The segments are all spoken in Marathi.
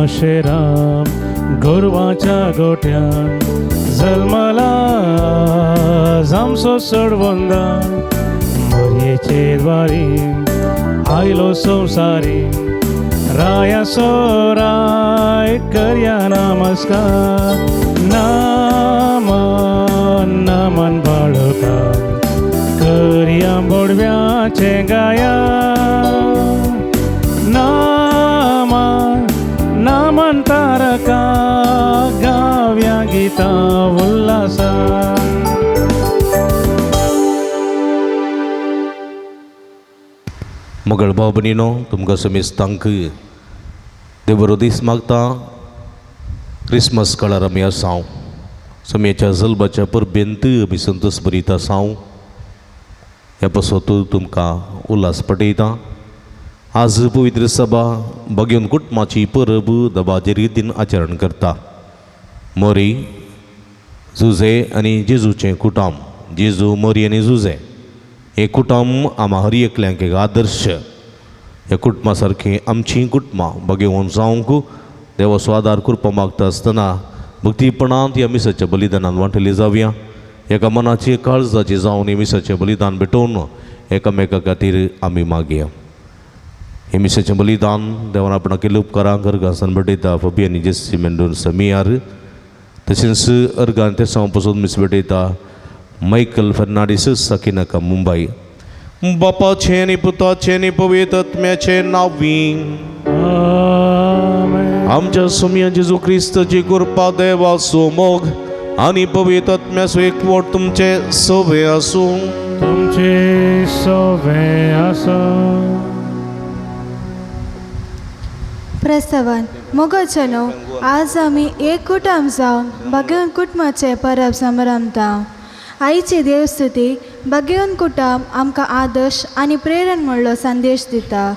शेराम गोरवाच्या गोट्यान जल्मला जामसो सोडवंदा मोरयेचे द्वारी आयलो संवसारी राया सोराय करया नमस्कार नामन नामन बाळका करया बोडव्याचे गाया नामन तारका गाव्या गीता उल्हासा. मगळ भाव भयणीनो तुमकां समेस्तांक देव दीस मागता. क्रिसमस काळार आमी आसांव समेच्या जल्माच्या परबेंत आमी संतोश भरीत आसांव. ह्या पासत तुमकां उल्हास पटयता. आज पवित्र सभा भगवन कुटुंबाची परब दबाचे रितीन आचरण करता. मोरी जुजे आनी जेजूचें कुटुंब जेजू मोरी आनी जुजे हे कुटुंब आम्हा हर एकल्यांक एक आदर्श. ह्या कुटुंबा सारखी आमची कुटुंबां भगवन जावंक देवाचो आदार करपा मागता आसतना भक्तीपणांत ह्या मिसाच्या बलिदानान वांटली जावया. एका मनाची काळजाची जावन हे मिसाचें बलिदान भेटोवन एकामेका खातीर आमी मागया. हे मिसाचें बलिदान देवान आपण केले उपकारांक अर्गासान भेटयता. फबी आनी जेसी मेंडून समियार तशेंच अर्गान ते सावन पासून मिस भेटयता. मायकल फर्नांडीस साकिनाका मुंबई. बापाचें आनी पुताचें आनी पवित्र आत्म्याचें नांवीं आमच्या सुमया जेजू क्रिस्ताची कृपा देवाचो मोग आनी पवित्र आत्म्याचो एकवट तुमचे सोबे आसूं. तुमचे सोबे आसूं. प्रस्तावन मोगचनो आज आमी एक कुटुंब जावन भगवन कुटुंबाचे परब संभ्रमता. आईची देवस्तुती भगवन कुटुंब आमकां आदर्श आनी प्रेरण म्हणलो संदेश दिता.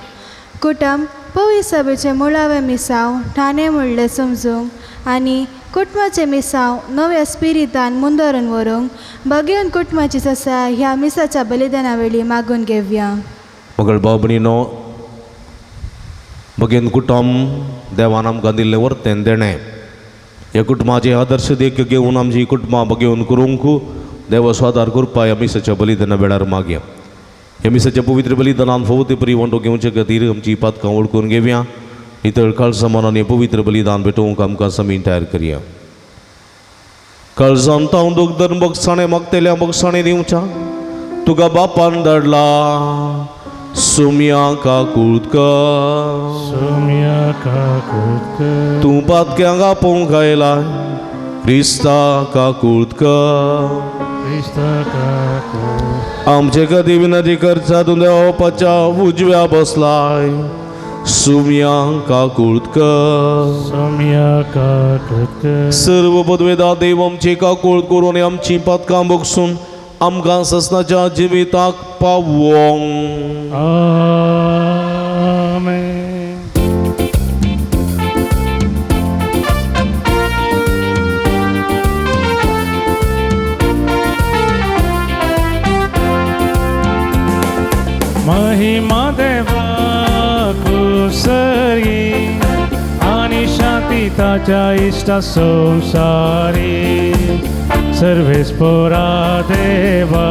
कुटुंब पवित्र सभेचे मुळावे मिसाव ठाणे म्हणले समजूंक आनी कुटुंबाचे मिसाव नव्या स्पिरितान मुंदोरून व्हरूंक भगवन कुटुंबाची ससा ह्या मिसाच्या बलिदाना वेळी मागून घेवया. मगळ भाव भयणीनो भगवन कुटुंब देवान आमकां दिल्लें वर्तें देणें. ह्या कुटुंबाचे आदर्श देख घेवन आमची कुटुंबां भगवन करूंक देवाचो आदार करपा ह्या मिसाच्या बलिदाना वेळार मागया. ह्या मिसाच्या पवित्र बलिदानान फवती परी वांटो घेवचे खातीर आमची पातकां वळखून घेवया. नितळ काळजां आनी पवित्र बलिदान भेटोवंक आमकां समीन तयार करया. काळजांत हांव दूख धरून बगसाणें मागतल्या बगसाणें दिवच्या तुका बापान धाडला. सुम्या काकुळका तूं पातक्यांक आपोवंक आयला. क्रिस्ता काकुळका आमचे कधी विनंती करता तूं देवाच्या उजव्या बसलाय. सुम्या काकुळका सर्व पदवेदार देव आमची काकुळ करून आमची पातकां बगसून आमकां ससनाच्या जिविताक पावोंक. आमेन. महिमा देवा कुसरी आणि शांती ताच्या इष्टा संसारी सर्वेस पोरा देवा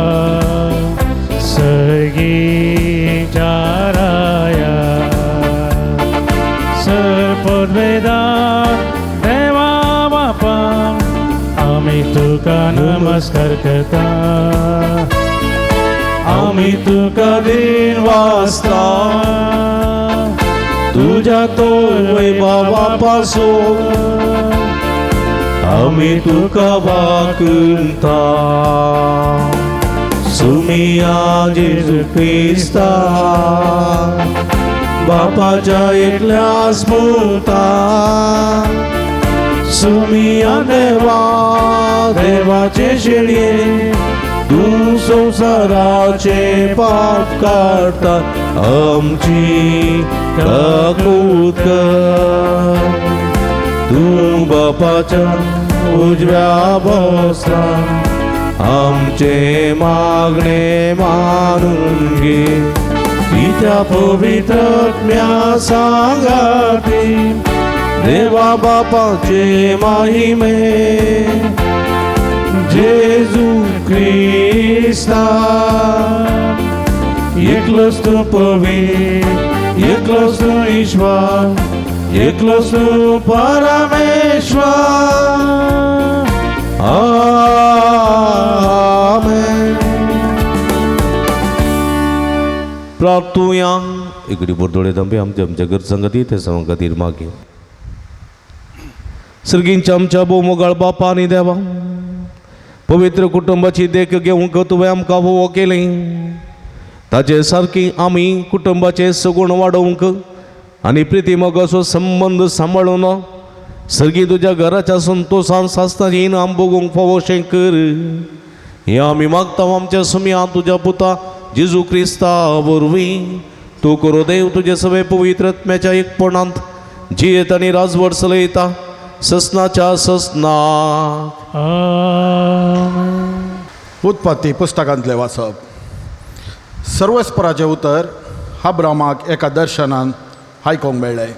सर्गी चाराया सर्पद्वेदार देवा बापा आम्ही तुका नमस्कार करता. आम्ही तुका दिन वाजता तुझ्या तोय बापासून आम्ही तुका वाकूंता. सुमिया जेजू क्रिस्ता बापाच्या एकल्या स्मृता. सुमिया देवा देवाचे शेळये तूं संसाराचे पाप काढता आमची काकूत कर. तू बापाच्या उजव्या बसला आमचे मागणे मानून घे. त्या पवित्र आत्म्या सांगाती देवा बापाचे महिमे जेजू ख्रिस्ता एकलंच तू पवित्र एकलंच तू ईश्वर एकलंच तू परमेश्वर. आमेन. प्रार्थूया. इकडे बोरदोळे दंबे आमच्या घर संगती ते संगतीर मागे सर्गींच्या आमच्या बोमोगाळ बापा आणि देवा पवित्र कुटुंबाची देख घेवंक तुवें आमकां वो केलें. ताचे सारकी आमी कुटुंबाचे सगूण वाडोवंक आनी प्रितीमोग असो संबंध सांबाळून सर्गी तुज्या घराच्या संतोषान सासताची आम भोगूंक फावोशें कर. हें आमी मागता आमच्या सुमया तुज्या पुता जेजू क्रिस्ता वरवीं. तूं करो देव तुजे सगळे पवित्र आत्म्याच्या एकपणांत जियेत आनी राजवट चलयता ससनाच्या ससना. उत्पत्ती पुस्तकांतलें वाचप. सर्वस्पराचें उतर अब्रामाक एका दर्शनान आयकोंक मेळ्ळें.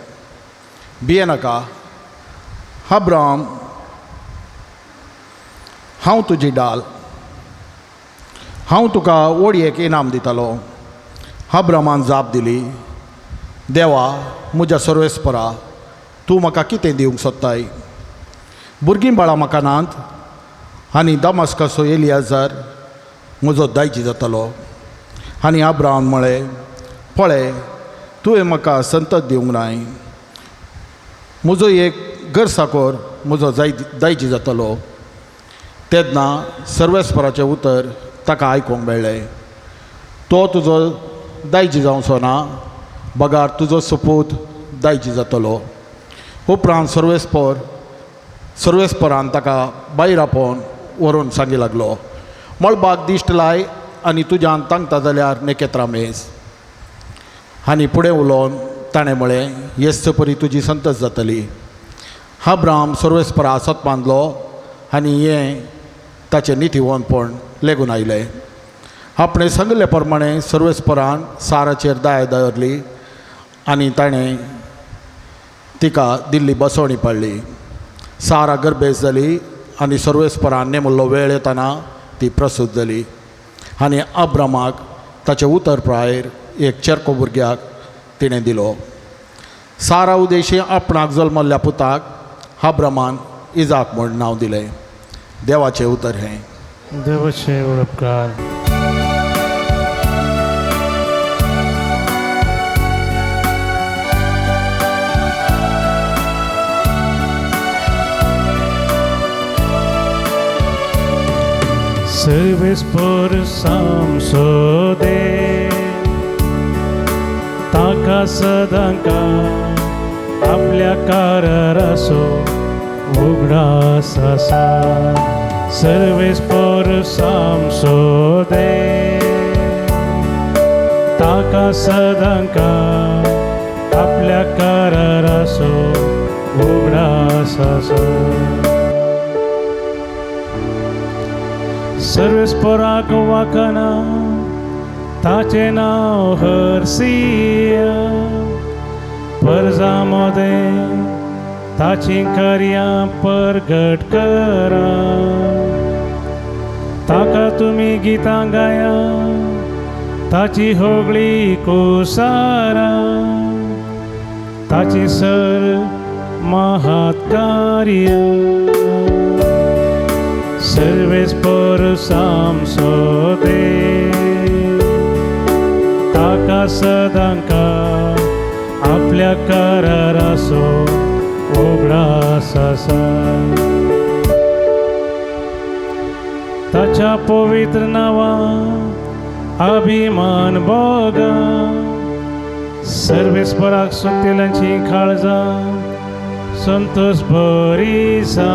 भियेनाका अब्राम, हांव तुजी डाल, हांव तुका ओडयेक इनाम दितलो. अब्रामान जाप दिली, देवा म्हज्या सर्वेस्परा तूं म्हाका कितें दिवंक सोदताय? भुरगीं बाळां म्हाका नात आनी दमस्काचो एलियाजार म्हजो दायजी जातलो. आनी अब्राम म्हळें, पळय तुवें म्हाका संतत दिवंक नाय. म्हजो एक घर साकोर म्हजो दायजी जातलो. तेन्ना सर्वेस्पराचें उतर ताका आयकोंक मेळ्ळें, तो तुजो दायजी जावचो ना, बगार तुजो सपूत दायजी जातलो. उपरांत सर्वेस्परान ताका भायर आपोवन व्हरून सांगी लागलो, मळबाक दिश्ट लाय आनी तुज्यान तांगता जाल्यार नेकेत्रां मेज. आनी फुडें उलोवन ताणें म्हळें, येस्त परी तुजी संतत जातली. अब्राम सर्वेस्परा सत बांदलो आनी हें ताचें निथिवनपण लेगून आयलें. आपणें सांगिल्ले प्रमाणें सर्वेस्परान साराचेर दाय दवरली आनी ताणें तिका दिल्ली बसवणी पडली. सारा गर्भेस जाली आनी सर्वेस्परान नेमुल्लो वेळ येताना ती प्रसूत जाली. आनी अब्रामाक ताचे उतर प्रायर एक चेरको भुरग्याक तिणें दिलो. सारा उदेशी आपणाक जल्मल्ल्या पुताक अब्रामान इजाक म्हूण नांव दिलें. देवाचें उतर हें. देवाचे उपकार. सर्वेस्पर सांसोदे ताका सदांका आपल्या काररासो उगडास आसा. सर्वेस्पर सांसोदे ताका सदांका आपल्या काररासो उगडास आसा. सर्वेस्पराक वाकना ताचें नांव हर्सिया. परजामोदे ताची कार्यां परगट करा. ताका तुमी गितां गाया, ताची होगळी कोसारा. ताची सर महात कार्य. सर्वेस्पर सांसोदे ताका सदांका आपल्या काररासो उगडास आसा. ताच्या पवित्र नांवां अभिमान बोगा. सर्वेस्पराक सुत्तेलांची काळजां संतोष बरी सा.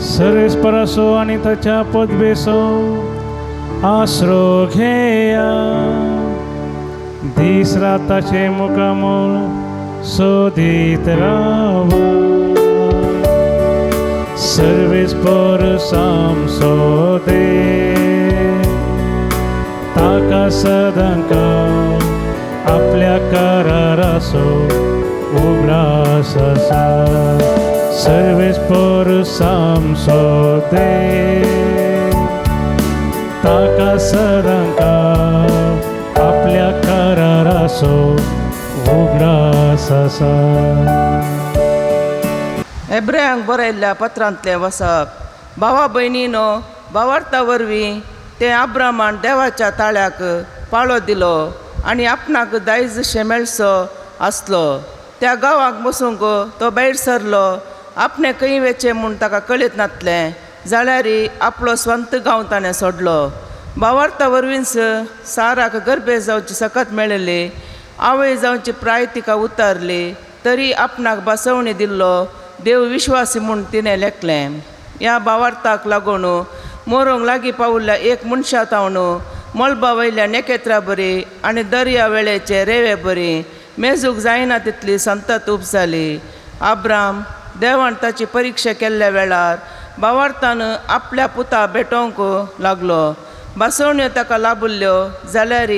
सर्वेस्परासो आनी ताच्या पदवेसो आसरो घेया दीस राताचे मुखामोल सोदीत रावा सर्वेस पर सामसोदे ताका सदांका आपल्या करारासो उगडास आसा सर्वेस पर सामसोदे ताका सदांका आपल्या करारासो उगडास आसा. हेब्रेयांक बरयल्ल्या पत्रांतलें वसप. भावा भयणीनो, भावार्था वरवीं ते आब्रामान देवाच्या ताळ्याक पाळो दिलो आनी आपणाक दायज शेमेळसो आसलो. त्या गांवाक बसूंक तो भायर सरलो. आपणे खंय वेचे म्हूण ताका कळीत नासलें जाल्यार आपलो स्वंत गांव ताणें सोडलो. भावार्था वरवींच साराक गर्भे जावची सकत मेळिल्ली. आवय जावची प्राय तिका उतारली तरी आपणाक बसवणी दिल्लो देव विश्वासी म्हूण तिणें लेखलें. ह्या भावार्थाक लागून मोरूंक लागीं पावल्ल्या एक मनशा तावन मळबा वयल्या नेकेत्रां बरी आनी दर्या वेळेचे रेवे बरी मेजूक जायना तितली संतत उपजाली. आब्राम देवान ताची परिक्षा केल्ल्या वेळार भावार्थान आपल्या पुता भेटोवंक लागलो. बसवण्यो ताका लाभिल्ल्यो जाल्यार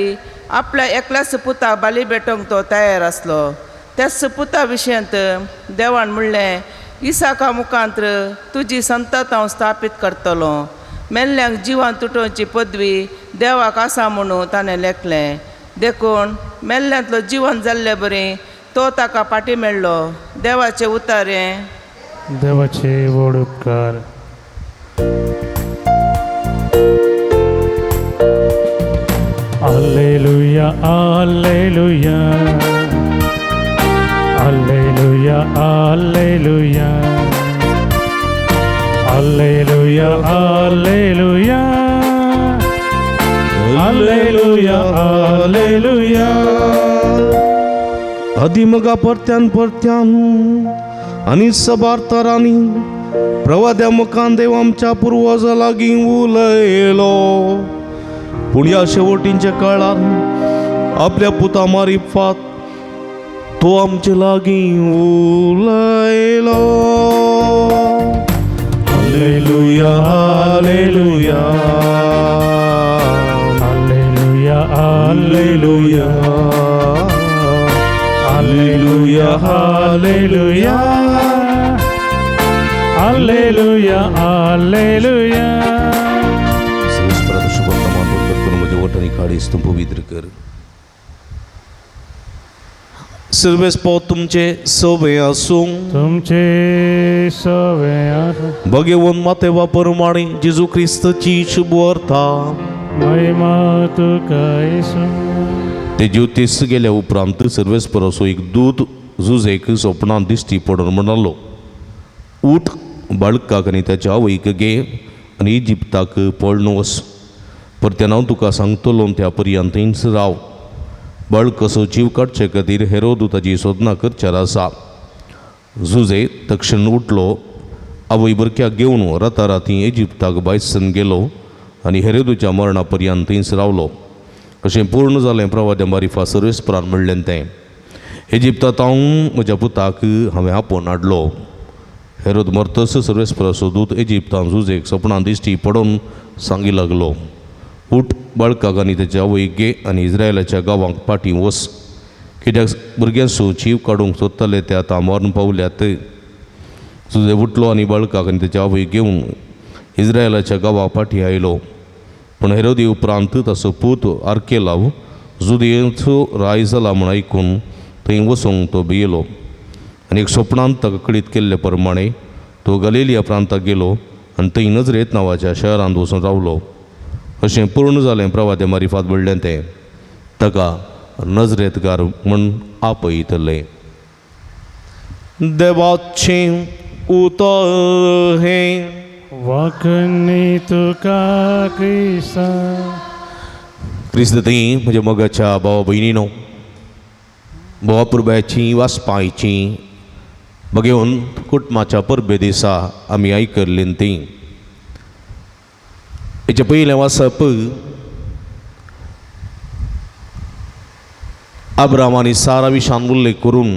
आपल्या एकल्याच पुता बाली भेटोवंक तो तयार आसलो. त्याच पुता विशयांत देवान म्हणलें, इसाका मुखांत्र तुजी संतत हांव स्थापीत करतलो. मेल्ल्यांक जिवान तुटोवची पदवी देवाक आसा म्हणून ताणें लेखलें. देखून मेल्ल्यांतलो जिवन जाल्ले बरें तो ताका पाटी मेळ्ळो. देवाचें उतारें. देवाचे व्हड उपकार. Alleluia, alleluia, alleluia, alleluia, alleluia, alleluia, alleluia, alleluia. अधिमगा परत्यान आणि सबार्तारांनी प्रवाद्या मुखान देव आमच्या पूर्वजा लागीं उलयलो. पूण ह्या शेवटींच्या काळार आपल्या पुता मारिफात तो आमचे लागीं उलयलो. Hallelujah, hallelujah, Alleluia, alleluia, hallelujah, hallelujah. alleluia, alleluia. वटनी काळीस तुम पवित्र कर. सर्वेस पाव तुमचे सवे आसूं. तुमचे सवे आसूं. भगवंत माते वापरमाणी जेजू ख्रिस्ताची शुभ अर्था महिमा तुका येसू. ते ज्योतीस गेल्या उपरांत सर्वेस परसो एक दूत जुजेक स्वप्नांत दिश्टी पडून म्हणालो, उठ बाळकाक आनी त्याच्या आवयक घे आनी इजिप्ताक पळून वच. परत्यान हांव तुका सांगतलो त्या पर्यंत थंयच राव. बाळकाचो जीव काडचे खातीर हेरोद ताची सोदना करच्यार आसा. जुजे तक्षण उठलो, आवय बरक्याक घेवन राताराती इजिप्ताक भायसन गेलो आनी हेरोदाच्या मरणा पर्यंत थंयच रावलो. अशें पूर्ण जालें प्रवाद्या मारिफा सर्वेस्परान म्हणलें तें. इजिप्तांत हांव म्हज्या पुताक हांवें आपोवन हाडलो. हेरोद मरतस सर्वेस्पराचो दूत इजिप्तांत जुजेक सपनांत दिश्टी पडोवन सांगी लागलो, उठ बाळकाक आनी तेच्या आवयक घे आनी इस्रायलाच्या गांवांक पाटी वच, कित्याक भुरग्यांचो जीव काडूंक सोदताले ते आतां मरण पावल्यात. जुजे उठलो आनी बाळकाक आनी तेच्या आवयक घेवन इस्रायलाच्या गांवाक पाटी आयलो. पूण हेरोदी उपरांत ताचो पूत आर्केलाव जुदेचो राय जाला म्हूण आयकून थंय वचूंक तो भियेलो. आनी एक स्वप्नांत ताका कळीत केल्ले प्रमाणे तो गलिलिया प्रांताक गेलो आनी थंय नजरेत नांवाच्या शहरांत वचून रावलो. अशें पूर्ण जालें प्रवाद्या मारिफात म्हणलें तें. ताका नजरेतकार म्हूण आपयतले. देवाचें उतर हें वाकणी तुका क्रिस्ता. क्रिस्त ती म्हज्या मोगाच्या भावा भयणीनो, भावा पुरब्याची वाचपायची बघेवन कुटुंबाच्या परबे दिसा आमी आयकल्लीं ती. हेचे पयलें वाचप अब्राम आणि सारा विशान उल्लेख करून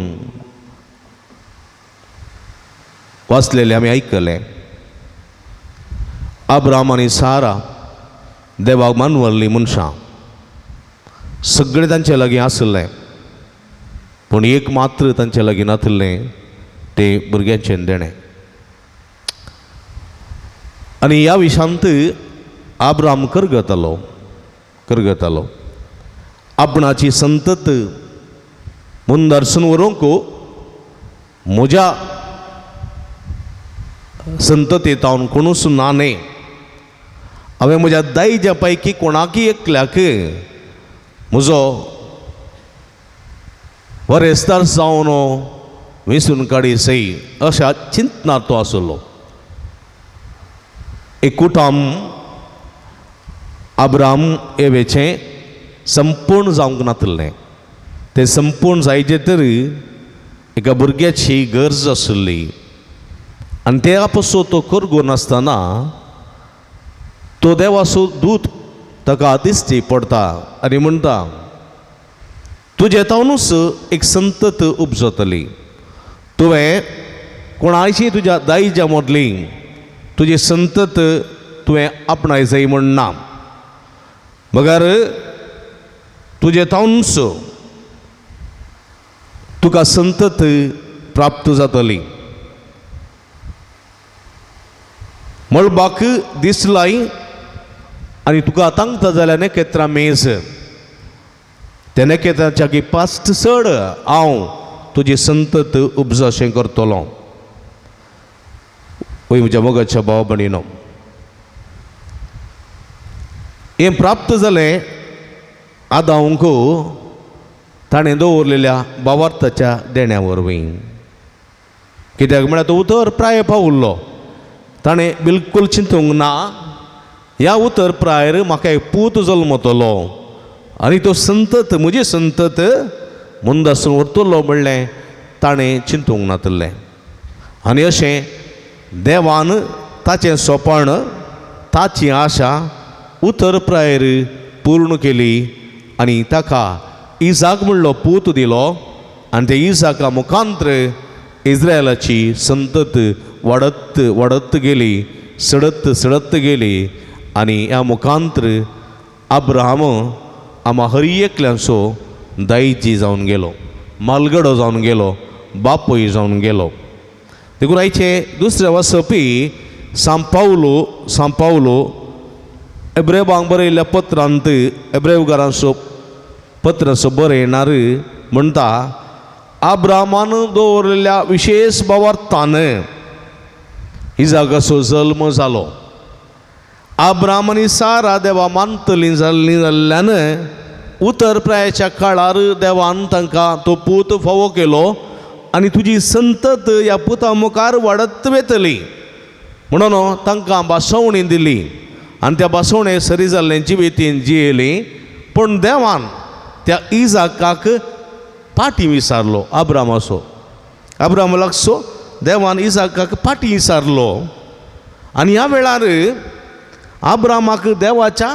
वाचलेले आम्ही ऐकले. अब्राम आणि सारा देवाक मानवल्ली मनशां, सगळें तांचे लागीं आसलें, पूण एक मात्र तांचे लागीं नासलें, तें भुरग्यांचें देणें. आनी ह्या विशांत अब्राम करगतालो आपणाची संतत मुंदरसून व्हरूंक म्हज्या संततेंत कोणूच ना न्ही, हांवें म्हज्या दायजा पैकी कोणाकय एकल्याक म्हजो वरेस्तार जावन वेंचून काडी सई अशा चिंतनार तो आसलो. एक कुटुंब अब्राम एवेचें संपूर्ण जावंक नासलें. तें संपूर्ण जायचे तर एका भुरग्याची गरज आसली. आनी त्या पासून तो करगो नासतना तो देवाचो दूत ताका दिश्टी पडटा आनी म्हणटा, तुजे तावनूच एक संतत उपजतली. तुवें कोणाची तुज्या दायजा मदली तुजी संतत तुवें आपणाय जाय म्हणना, मगर तुजे तावनूच तुका संतत प्राप्त जातली. मळबाक दीस लाय आनी तुका तांगता जाल्यार नेकेत्रां मेज, त्या नेकेत्राच्या पास्ट चड हांव तुजी संतत उपज अशें करतलो. वय म्हज्या मोगाच्या भाव भयणीनो, हें प्राप्त जालें आदांक ताणें दवरलेल्या भावार्थाच्या देण्या वरवीं. कित्याक म्हळ्यार तो उतर प्राय पावुल्लो. ताणें बिलकूल चिंतूंक ना ह्या उतर प्रायर म्हाका एक पूत जल्मतलो आनी तो संतत म्हजी संतत मुंदासून व्हरतलो म्हणलें ताणें चिंतूंक नासलें. आनी अशें देवान ताचें सोपण ताची आशा उतर प्रायर पूर्ण केली आनी ताका इजाक म्हणलो पूत दिलो. आनी ते इजाका मुखांतर इस्रायलाची संतत वाडत वाडत गेली, सडत गेली. आनी ह्या मुखांतर अब्राहम आमा हर एकल्यांचो दायजी जावन गेलो, मालगडो जावन गेलो, बापूय जावन गेलो. देखून आयचे दुसरे वचपी सांपावलो एब्रेवांक बरयल्ल्या पत्रांत एब्रेवकारांचो पत्राचो बरयणार म्हणटा, अब्रामान दवरलेल्या विशेष भावार्थान इजाकाचो जल्म जालो. अब्राम आनी सारा देवा मानतलीं जाल्ल्यान उतर प्रायाच्या काळार देवान तांकां तो पूत फावो केलो आनी तुजी संतत ह्या पुता मुखार वाडत वेतली म्हणून तांकां भासवणी दिली. आनी त्या भासवणे सरी जाल्ल्यांची वेतीन जियेली. पूण देवान त्या इजाकाक पाटी विसारलो. अब्राम लागसो देवान इजाकाक पाटी विसारलो. आनी ह्या वेळार अब्रामाक देवाच्या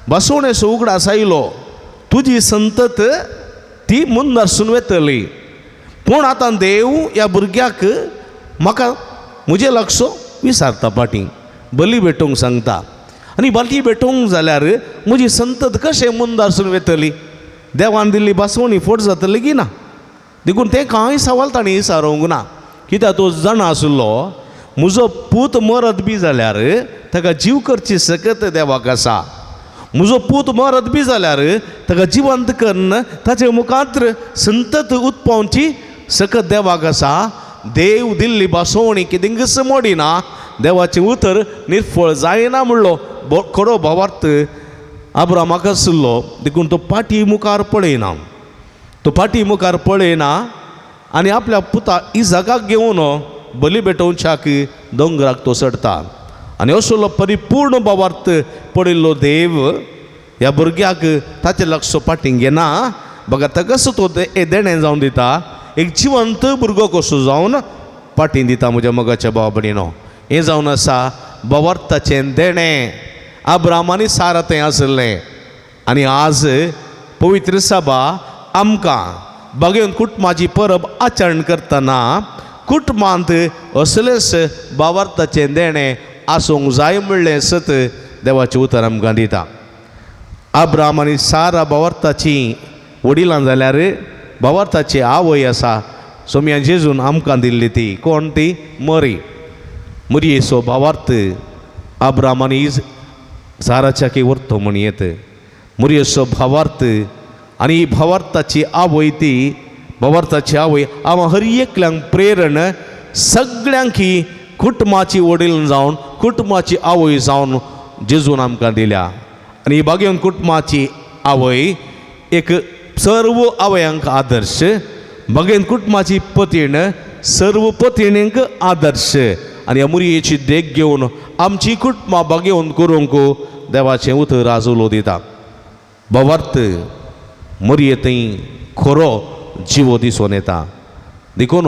भासवणेचो उगडास आयलो, तुजी संतत ती मुंदरसून वेतली. पूण आतां देव ह्या भुरग्याक म्हाका म्हजें लक्ष विसारता, पाटी बली भेटोवंक सांगता. आनी बली भेटोवंक जाल्यार म्हजी संतत कशें मुंदरसून वेतली? देवान दिल्ली भासवणी फट जातली की ना? देखून तें कांय सवाल ताणें विचारूंक ना. कित्याक तो जाणा आसलो म्हजो पूत मरत बी जाल्यार ताका जीव करची सकत देवाक आसा. म्हजो पूत मरत बी जाल्यार ताका जिवंत करून ताचे मुखांतर संतत उत्पावची सकत देवाक आसा. देव दिल्ली भासवणी कितेंच मोडिना, देवाचें उतर निर्फळ जायना म्हणलो खरो भावार्थ अब्रामाक आसलो. देखून तो पाटी मुखार पळयना आनी आपल्या पुता इजाकाक घेवन बली भेटोवच्याक दोंगराक तो चडटा. आनी असलो परिपूर्ण भावार्थ पळयल्लो देव ह्या भुरग्याक ताचे लक्ष पाटींक घेना. बघा ताकाच तो देणें जावन दिता. एक जिवंत भुरगो कसो जावन पाटीं दिता. म्हज्या मोगाच्या भाव भयणीनो, हें जावन आसा भावार्थाचें देणें. अब्राम आनी सारा तें आसलें. आनी आज पवित्र सभा आमकां भगवन कुटुंबाची परब आचरण करतना कुटुंबांत असलेच भावार्थाचें देणें आसूंक जाय म्हणलें सत देवाचें उतर आमकां दिता. अब्राम आनी सारा भावार्थाची वडिलां जाल्यार भावार्थाची आवय आसा सोम्या जेजून आमकां दिल्ली ती. कोण ती? मरी येसो भावार्थ अब्राम आनी साराच्या की व्हरतो म्हण येत. मरी येसो भावार्थ आनी भावार्थाची आवय ती भावार्थाची आवय आम हर एकल्यांक प्रेरण सगळ्यांक ही कुटुंबाची वडील जावन कुटुंबाची आवय जावन जेजून आमकां दिल्या. आनी भगवन कुटुंबाची आवय एक सर्व आवयांक आदर्श, भगवन कुटुंबाची पतीण सर्व पतिणींक आदर्श. आनी ह्या मुरयेची देख घेवन आमची कुटुंबां भगवन करूंक देवाचें उतर आज उलो दिता. भावार्थ मरये थंय खरो जिवो दिसून येता. देखून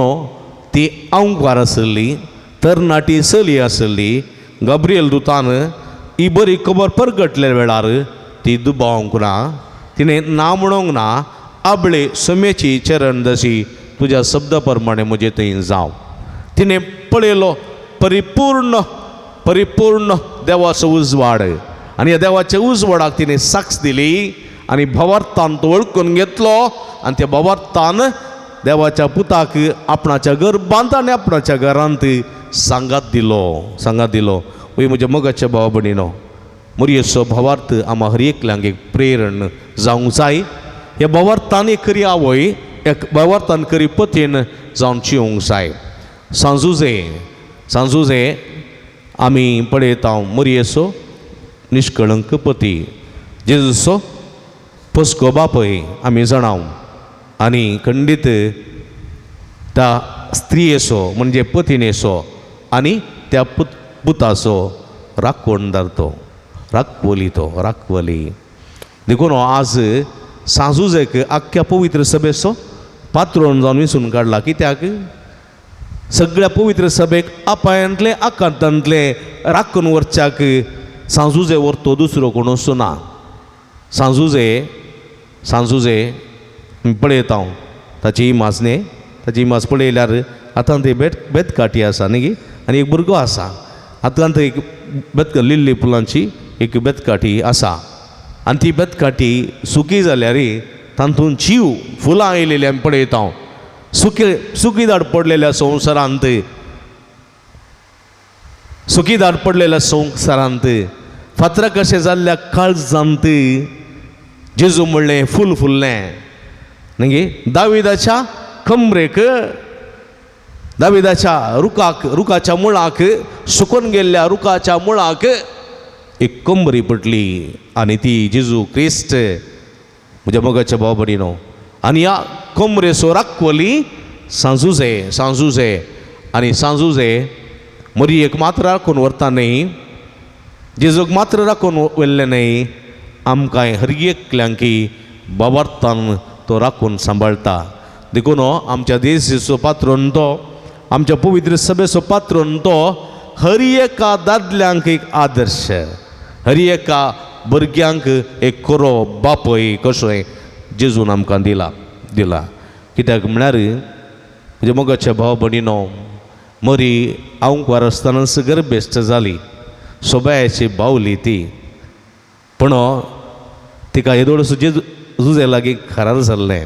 ती आंकवार आसली, तरणाटी चली आसली. गब्रियल दुतान ही बरी खबर परगटले वेळार ती दुबावंक ना, तिणें ना म्हणूंक ना. आबळे समेची चरण जशी तुज्या शब्दा प्रमाणे म्हजे थंय जावं. तिणें पळयलो परिपूर्ण देवाचो उजवाड आनी ह्या देवाच्या उजवाडाक तिणें साक्ष दिली आनी भावार्थान तो वळखून घेतलो. आनी त्या भावार्थान देवाच्या पुताक आपणाच्या घर बांद आनी आपणाच्या घरांत सांगात दिलो. वय म्हज्या मोगाच्या भावा भयणीनो, मरयेचो भावार्थ आम्हा हर एकल्यांक एक प्रेरण जावंक जाय. ह्या भावार्थान एक खरी आवय, एक भावार्थान खरी पतीन जावन जिवंक जाय. सांजुजे आमी पळयता मरयेचो निश्कळंक पती, जेजूचो पस्को बापय आमी जाणाव. आनी खंडीत त्या स्त्रियेचो म्हणजे पतिनेचो आनी त्या पुताचो राखणदार तो, राखवली. देखून आज सांजुजेक आख्ख्या पवित्र सभेचो पात्रोन जावन विसून काडला. कित्याक सगळ्या पवित्र सभेक आपायांतले आकांतांतले राखून व्हरच्याक सांजुजे व्हरतो दुसरो कोणूच ना. सांजुजे पळयता हांव ताची इमाज पळयल्यार आतां ती बेतकाटी आसा न्ही, आनी एक भुरगो आसा. हातांत एक लिल्ली फुलांची एक बेतकाठी आसा. आनी ती बेतकाठी सुकी जाल्यार तातूंत जीव फुलां येयलेली आमी पळयता. सुकीदाड पडलेल्या संवसारांत फातरां कशें जाल्ल्या काळजांत जेजू म्हणलें फूल फुल्लें न्ही. दाविदाच्या कमरेक, दाविदाच्या रुखाच्या मुळाक, सुकून गेल्ल्या रुखाच्या मुळाक एक कंबरी पडली आनी ती जेजू क्रिस्त म्हज्या मोगाच्या भाव भयणीनो. आनी ह्या कमरेचो राखवली सांजुजे आनी सांजुजे मरयेक मात्र राखून व्हरता न्ही, जेजूक मात्र राखून व्हेल्लें न्ही, आमकां हर एकल्यांक भावार्थान तो राखून सांबाळटा. देखून आमच्या देशाचो पात्रोन तो, आमच्या पवित्र सभेचो पात्रोन तो हर एका दादल्यांक एक आदर्श, हर एका भुरग्यांक एक खरो बापय कशें जेजून आमकां दिला. कित्याक म्हळ्यार म्हज्या मोगाच्या भाव भयणीनो, मरी आंकवार आसतना गर्भेस्त जाली, सोबायाची बावली ती. पूण तिका येदोळसो जेजूजे लागीं खारार जाल्लें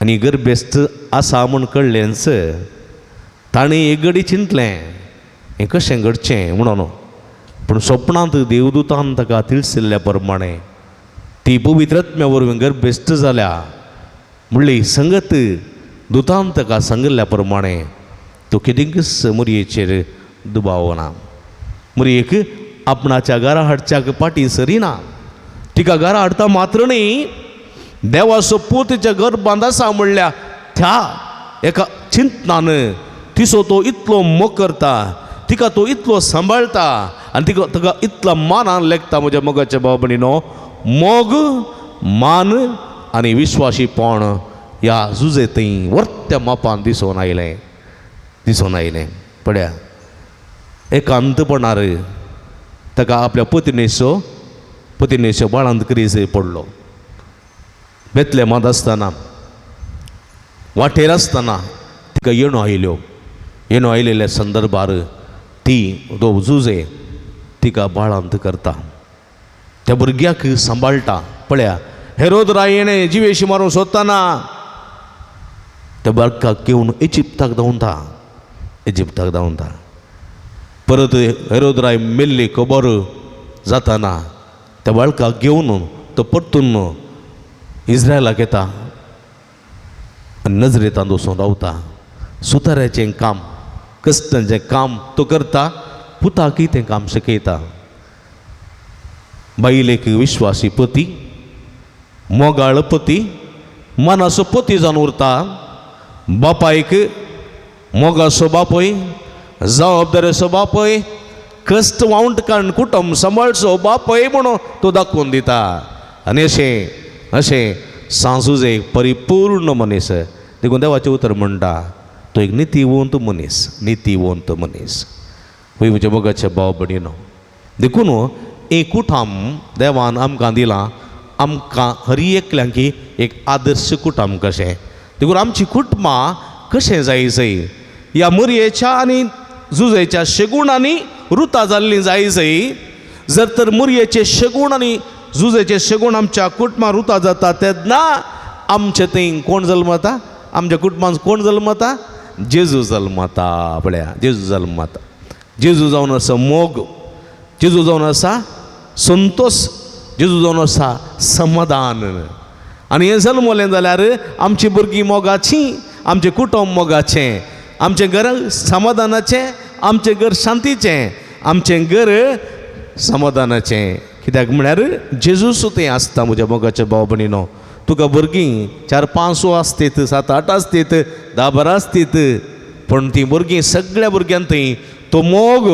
आनी गर्भेस्त आसा म्हूण कळ्ळेंच ताणें एक घडी चिंतलें हें कशें घडचें म्हणून. पूण स्वप्नांत देवदूतान ताका तिळसिल्ल्या प्रमाणे ती पवित्रत्म्या वरवीं गर्भेस्त जाल्या म्हणली संगत दुतान ताका सांगिल्ल्या प्रमाणे तो कितेंच मरयेचेर दुबावना. मरयेक आपणाच्या घरा हाडच्याक फाटीं सरिना. तिका घरा हाडटा मात्र न्ही, देवाचो पूत तिच्या गर्भांत आसा म्हणल्या त्या एका चिंतनान तिचो तो इतलो मोग करता, तिका तो इतलो सांबाळटा आनी ताका इतलो मानान लेखता. म्हज्या मोगाच्या भाव भयणीनो, मोग, मान आनी विश्वासीपण ह्या झुजे थंय वर्त्या मापान दिसून आयलें. पळया, एकांतपणार ताका आपल्या पत्नीचो बाळांत क्रीज पडलो. बेतलेमांत आसतना वाटेर आसतना तिका येणो आयलेल्या संदर्भार ती जुजे तिका बाळांत करता, त्या भुरग्याक सांबाळटा. पळया, हेरोद रायेणे जिवेशी मारूंक सोदतना त्या बाळकाक घेवन इजिप्ताक धांवता. परत हेरोद राय मेल्ली खबर जाताना त्या बाळकाक घेवन तो परतून इस्रायलाक येता आनी नजरेंतान वचून रावता. सुताऱ्याचें काम, कश्टांचें काम तो करता, पुताकय तें काम शिकयता. बायलेक विश्वासी पती, मोगाळ पती, मनाचो पती जावन उरता. बापायक मोगाचो बापय, जबाबदारेचो बापय, कश्ट वावंट काडून कुटुंब सांबाळचो बापय म्हणून तो दाखोवन दिता. आनी अशें सांजुजे एक परिपूर्ण मनीस. देखून देवाचें उतर म्हणटा तो एक नितीवंत मनीस. वय म्हज्या मोगाच्या भाव भयणीनो, देखून एक कुटुंब देवान आमकां दिलां, आमकां हर एकल्यांक एक आदर्श कुटुंब कशें. देखून आमची कुटुंबां कशें जायचंय, ह्या मुरयेच्या आनी जुजेच्या शेगुणांनी रुतां जाल्लीं जायचंय. जर तर मुरयेचे शेगूण आनी जुजेचे शेगूण आमच्या कुटुंबां रुतां जाता तेन्ना आमचे थंय कोण जल्मता, आमच्या कुटुंबांत कोण जल्मता? जेजू जल्मता. पळया, जेजू जल्मता. जेजू जावन आसा मोग, जेजू जावन आसा संतोष, जेजू जावन आसा समाधान. आनी हें जल्मलें जाल्यार आमची भुरगीं मोगाचीं, आमचें कुटुंब मोगाचें, आमचें घर समाधानाचें, आमचें घर शांतीचें, आमचें घर समाधानाचें. कित्याक म्हळ्यार जेजूच तें आसता. म्हज्या मोगाच्या भाव भयणीनो, तुका भुरगीं 4-5 आसतात, 7-8 आसतात, 10-12 आसतात, पण तीं भुरगीं सगळ्या भुरग्यांक थंय तो मोग,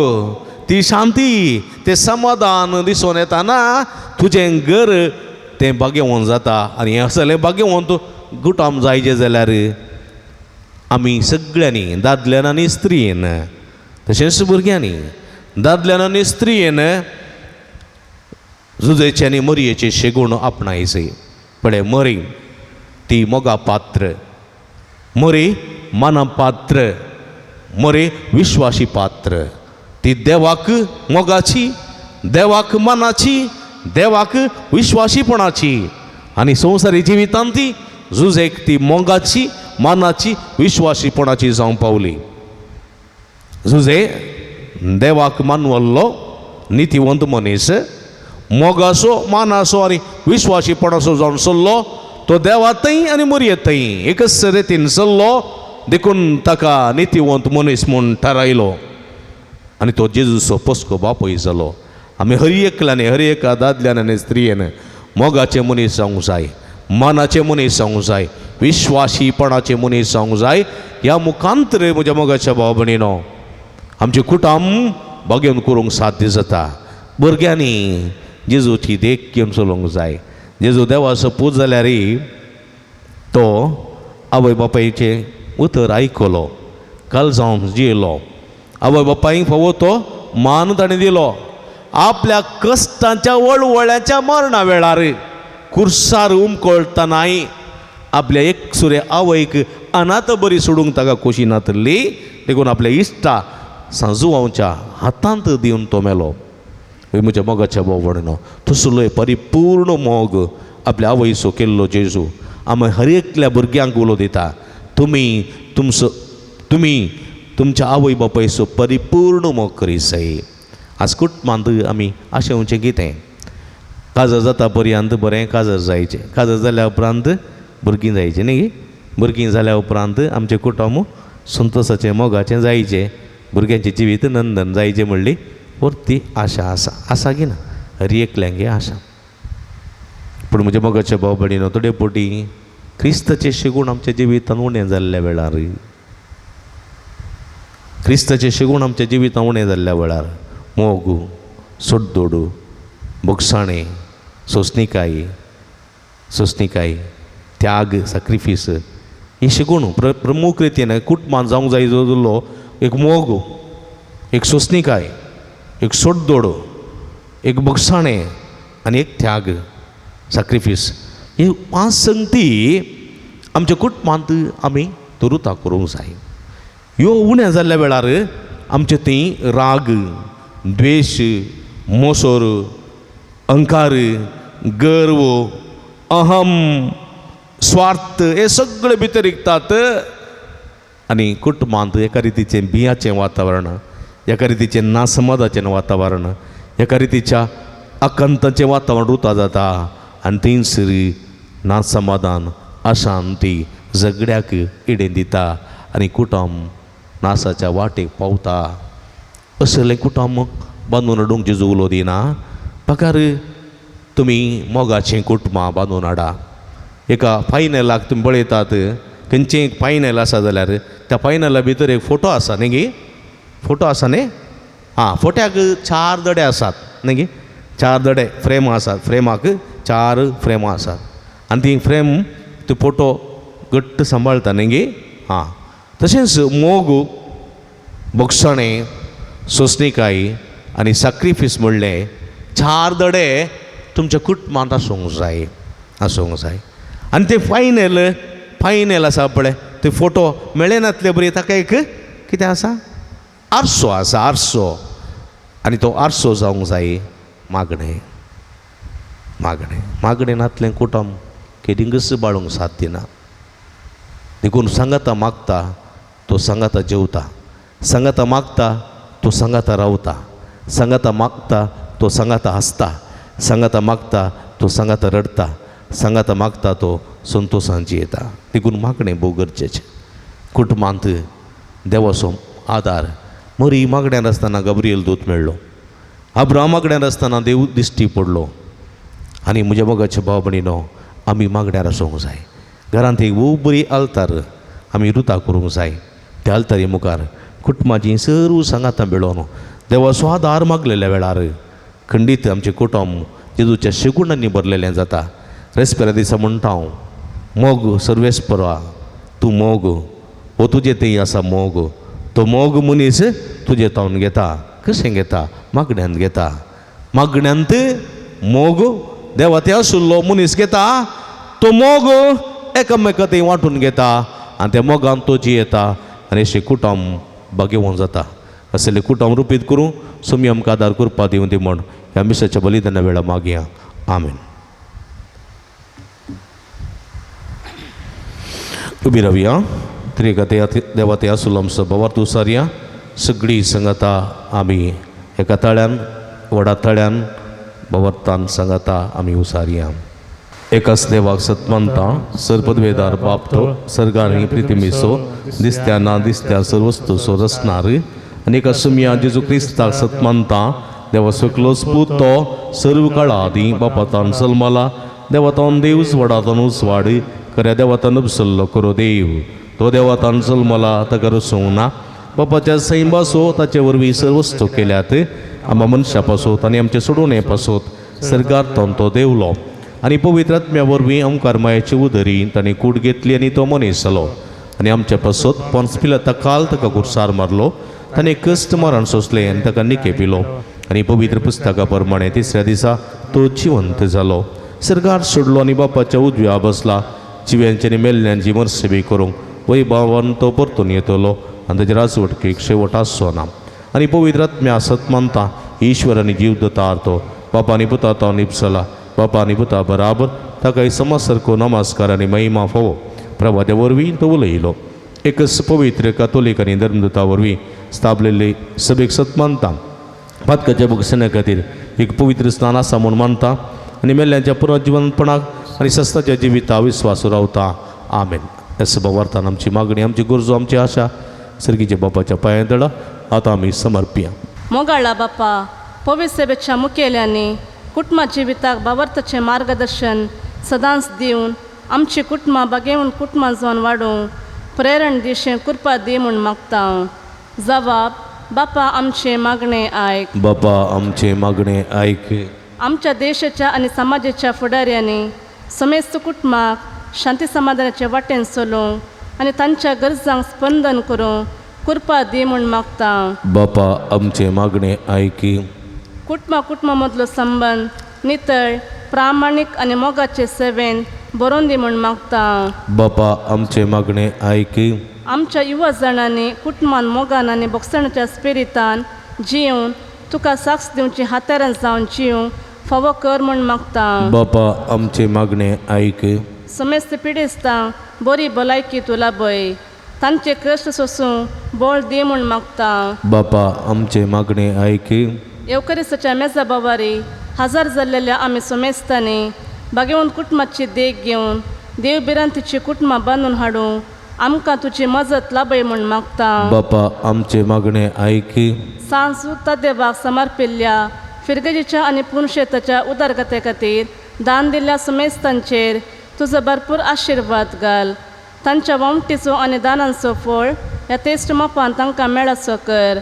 ती शांती, तें समाधान दिसून येताना तुजें घर तें भाग्यवान जाता. आनी हें असलें भाग्यवान तूं कुटुंब जायचें जाल्यार आमी सगळ्यांनी, दादल्यान आनी स्त्रियेन, तशेंच भुरग्यांनी, दादल्यान आनी स्त्रियेन जुजेचे आनी मरयेचे शेगूण आपणायचे. पळय, मरी ती मोगा पात्र, मरी माना पात्र, मरी विश्वासी पात्र. ती देवाक मोगाची, देवाक मानाची, देवाक विश्वासीपणाची. आनी संवसारी जिवितांत ती जुजेक ती मोगाची, मानाची, विश्वासीपणाची जावं पावली. जुजे देवाक मानवल्लो नितीवंत मनीस, मोगाचो, मानाचो आनी विश्वासीपणाचो जावन चल्लो तो देवातय आनी मरयेतय एकच रितीन चल्लो. देखून ताका नितीवंत मनीस म्हूण थारायलो आनी तो जेजूचो पोसको बापूय जालो. आमी हर एकल्यानी, हर एका दादल्यान आनी स्त्रियेन मोगाचे मनीस जावंक जाय, मानाचे मनीस जावंक जाय, विश्वासीपणाचे मनीस जावंक जाय. ह्या मुखांतर म्हज्या मोगाच्या भाव भयणीनो आमचें कुटुंब भाग्यवान करूंक साध्य जाता. भुरग्यांनी जेजूची देख घेवन चलोवंक जाय. जेजू देवाचो पूत जाल्यार तो आवय बापायचें उतर आयकलो, काळजावन जियेलो. आवय बापायक फावो तो मान ताणें दिलो. आपल्या कश्टांच्या वळवळ्याच्या मरणा वेळार खुर्सार उमकळटनाय आपल्या एकसुरे आवयक अनाथ बरी सोडूंक ताका खोशी नातली. देखून आपल्या इश्टा सांजुवांच्या हातांत दिवन तो मेलो. म्हज्या मोगाच्या भाव भयणीनो, तसलो परिपूर्ण मोग आपल्या आवयचो केल्लो जेजू आमी हर एकल्या भुरग्यांक उलो दिता. तुमी तुमच्या आवय बापायचो परिपूर्ण मोग करी जाय. आज कुटुंबांत आमी आशेवचें कितें? काजर जाता पर्यंत बरें काजर जायचें, काजर जाल्या उपरांत भुरगीं जायचीं न्ही. भुरगीं जाल्या उपरांत आमचें कुटुंब संतोशाचें मोगाचें जायचें, भुरग्यांचें जिवीत नंदन जायचें म्हणली वरती आशा आसा की ना? हर एकल्यांक आशा. पूण म्हज्या मोगाच्या भाव भयणीनो, थोडे पोटी क्रिस्ताचें शेगूण आमच्या जिवितांत उणें जाल्ल्या वेळार, क्रिस्ताचें शेगूण आमच्या जिवितांत उणें जाल्ल्या वेळार मोग, सोड्डोड, बोगसाणें, सोंसणीकाय, त्याग, सॅक्रिफीस ही शेगूण प्रमुख रितीन कुटुंबांत जावंक जाय जाल्लो एक मोग, एक सोंसणीकाय, एक सोड्डोड, एक बोगसाणें आनी एक त्याग, सॅक्रिफीस. हे पांच संगती आमच्या कुटुंबांत आमी तरुता करूंक जाय. ह्यो उण्या जाल्ल्या वेळार आमचे ती राग, द्वेश, मोसोर, अहंकार, गर्व, अहम, स्वार्थ हे सगळे भितर विकतात आनी कुटुंबांत एका रितीचें भियाचें वातावरण, एका रितीचें नासमादाचें वातावरण, एका रितीच्या अकंताचें वातावरण उरता जाता आनी थंयसर नासमाधान, अशांती झगड्याक इडेन दिता आनी कुटुंब नासाच्या वाटेक पावता. असलें कुटुंब बांदून हाडूंक जेजू उलो दिना. पकार तुमी मोगाचें कुटुंबां बांदून हाडा. एका फायनलाक तुमी पळयतात, खंयचें एक फायनल आसा जाल्यार त्या फायनला भितर एक फोटो आसा न्ही गे, फोटो आसा न्ही. हां, फोट्याक 4 दडे आसात न्ही गे, 4 दडे फ्रेम आसात, फ्रेमाक 4 फ्रेमां आसात आनी ती फ्रेम तो फोटो घट्ट सांबाळटा न्ही गे. हां, तशेंच मोग, बोगसणें, सोंसणीकाय आनी सॅक्रिफीस म्हणलें 4 दडे तुमच्या कुटुंबांत आसूंक जाय, आसूंक जाय. आनी ते फायनल आसा पळय, ते फोटो मेळ्ळे नातले बरी ताका एक कितें आसा, आरसो आसा, आरसो. आनी तो आरसो जावंक जाय मागणें. मागणें नातलें कुटुंब केदिंगस बाळूंक साध्य ना. देखून सांगाता मागता तो सांगाता जेवता, सांगाता मागता तो सांगाता रावता, सांगाता मागता तो सांगाता हसता, सांगाता मागता तो सांगाता रडता, सांगाता मागता तो संतोषान जियेता. देखून मागणें भोव गरजेचें. कुटुंबांत देवाचो आदार. मरी मागण्यार आसतना गब्रियल दूत मेळ्ळो, अब्रामाकडेन आसतना देव दिश्टी पडलो. आनी म्हज्या मोगाचे भाव भयणीनो, आमी मागण्यार आसूंक जाय. घरांत एक बरी आल्तार आमी रुता करूंक जाय. त्या आल्तारी मुखार कुटुंबाची सर्व सांगातां मेळोन देवाचो आदार मागलेल्या वेळार खंडीत आमचें कुटुंब जेजूच्या शेगुणांनी भरलेलें जाता. रेस्पेरा दिसा म्हणटा हांव, मोग सर्वेस्परा तूं मोग, हो तुजें थंय आसा मोग. तो मोग मनीस तुजे तावन घेता. कशें घेता? मागण्यांत घेता. मागण्यांत मोग देवा ते आशिल्लो मनीस घेता. तो मोग एकामेका थंय वांटून घेता आनी त्या मोगान तो जियेता आनी अशें कुटुंब बागेवूं जाता. असलें कुटुंब रुपीत करूं सुमी आमकां आदार करपा दिवं दी म्हण ह्या मिसाच्या बलिदाना वेळा मागया. आमेन. उबी रावया. त्रिका देवा ते आशिल्लो आमचो बोवार्थ उसारया. सगळीं सांगाता आमी एका ताळ्यान, व्हडा ताळ्यान बोवार्थान सांगाता आमी उसारया. एकाच देवाक सत्मानता, सर्पद्वेदार बापतो, सर्गानी प्रितिमिसो, दिसत्या ना दिसत्या सर्वस्तू सो रचणार. आनी एका सुमया जेजू क्रिस्ताक सत्मानता, देवा सकलो स्पुतो सर्व काळा आदी बापातान सल्माला. देवातान देवस वडातानूच वाड, खऱ्या देवातान उपसल्लो करो देव. तो देवातान सल्माला ताका रसूंक ना. बापाच्या सैंबासो ताचे वरवीं सर्वस्तू केल्यात. आम्हा मनशा पासोत आनी आमचे सोडूणे पासोत सर्गार्थान तो देवलो. आनी पवित्र आत्म्या वरवीं ओंकार मायाची उदरी ताणें कूड घेतली आनी तो मनीस जालो. आनी आमच्या पासत पोंस पिलाता काल ताका कुरसार मारलो. ताणें कश्ट मरण सोंसलें आनी ताका निके पिलो. आनी पवित्र पुस्तका प्रमाणे तिसऱ्या दिसा तो जिवंत जालो. सर्गार सोडलो आनी बापाच्या उजव्या बसला. जिव्यांची आनी मेल्ल्यांची मरसेबी करूंक वैभवान तो परतून येतलो आनी ताच्या राजवटकेक शेवट आसचो ना. आनी पवित्र आत्म्या सत मानता ईश्वर आनी जीव दतार तो बापा आनी पुता तो निपसला. बापा आनी पुता बराबर ताकाय समसरको नमस्कार आनी महिमा फोवो. प्रभाद्या वरवीं तो उलयलो. एकच पवित्र कातोलीक आनी धर्मदुता वरवीं स्थापलेली सभेक सत मानता. पातकाच्या भुगसण्या खातीर एक पवित्र स्नान आसा म्हूण मानता आनी मेल्ल्यांच्या पुनर्जिवनपणाक आनी सस्ताच्या जिविता विस्वास रावता. आमेन. ह्या सभावार्थान आमची मागणी, आमची गरजो, आमची आशा सर्गीच्या बापाच्या पांयां दळा. आतां आमी समर्पया. मोगाळा बापा, पवित्र सभेच्या मुखेल्यांनी कुटुंबा जिविताक बाबर्थाचें मार्गदर्शन सदांच दिवन आमची कुटुंबां बागेवन कुटुंबां जावन वाडूंक प्रेरण दिशें कृपा दी म्हूण मागता. जबाब: बापा आमचे मागणें आयक. बापा आमचे मागणें आयक. आमच्या देशाच्या आनी समाजाच्या फुडाऱ्यांनी समेस्त कुटुंबाक शांती समाधानाचे वाटेन चलोवंक आनी तांच्या गरजांक स्पंदन करूंक कृपा दी म्हूण मागता. बापा आमचे मागणें आयक. कुटुंबा मदलो संबंद नितळ, प्रामाणीक आनी मोगाचे सेवेन बरोवन दी म्हूण मागता. बापा आमचे मागणे ऐक. आमच्या युवा जाणांनी कुटुंबान मोगान आनी बोगसणाच्या स्पिरितान जिवन तुका साक्ष दिवची हातारान जावन जिव फावो कर म्हूण मागता. बापा आमचे मागणे ऐक. समेस्त पिडेस्तां बरी भलायकी तूं लाभय, तांचे कश्ट सोसूं बोळ दी म्हूण मागता. बापा आमचे मागणे ऐक. येवकरिसाच्या मेजा बावारी हजार जाल्लेल्या आमी समेस्तांनी बागेवन कुटुंबाची देख घेवन देव बिरांतीची कुटुंबां बांदून हाडूं आमकां तुजी मजत लाभय म्हूण मागता. बापा आमचे मागणे ऐक. सांज उक्ता देवाक समर्पिल्ल्या फिरगजीच्या आनी पुणशेताच्या उदारगते खातीर दान दिल्ल्या समेस्तांचेर तुजो भरपूर आशिर्वाद घाल. तांच्या वमटीचो आनी दानांचो फळ ह्या तेस्ट मापान तांकां मेळाचो कर.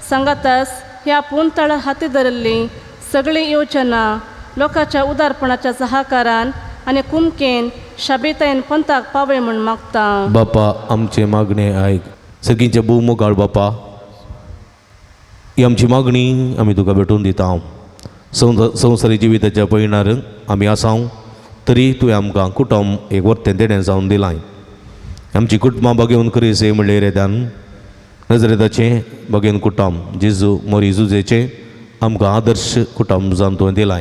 सांगातास ह्या पुणतळ हाती धरिल्ली सगळीं योजना लोकांच्या उदारपणाच्या सहकारान आनी कुमकेन शाबेतायेन पंथाक पावय म्हूण मागता. बापा आमचे मागणे ऐक. सगळींचे भोव मोगाळ बापा, ही आमची मागणी आमी तुका भेटून दिता. संवसारी जिविताच्या पयणार आमी आसां तरी तुवें आमकां कुटुंब एक वर्तें देणें जावन दिलां. आमची कुटुंबां बागेवन करीस म्हणल्यार येद्यान नजरेताचें बागेवन कुटुंब जेजू मोरी जुजेचें आमकां आदर्श कुटुंब जावन तुवें दिलां.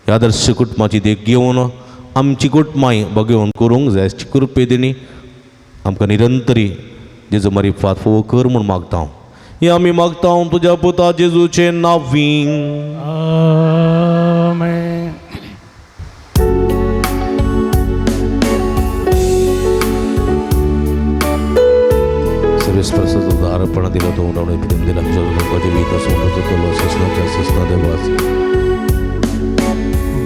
ह्या आदर्श कुटुंबाची देख घेवन आमची कुटुंबाय बागेवन करूंक जाय अशी कृपे दिनी आमकां निरंतरी जेजू मारी फात फोव कर म्हूण मागता. हे आमी मागता तुज्या पुता जेजूचे नांवीं. आमेन. सर्वेस्पर्शाचा दारपणा दिला तो उडावणे प्रेम दिला जगलोकाचे वीत सोडतो तो ससनाच्या ससना देवास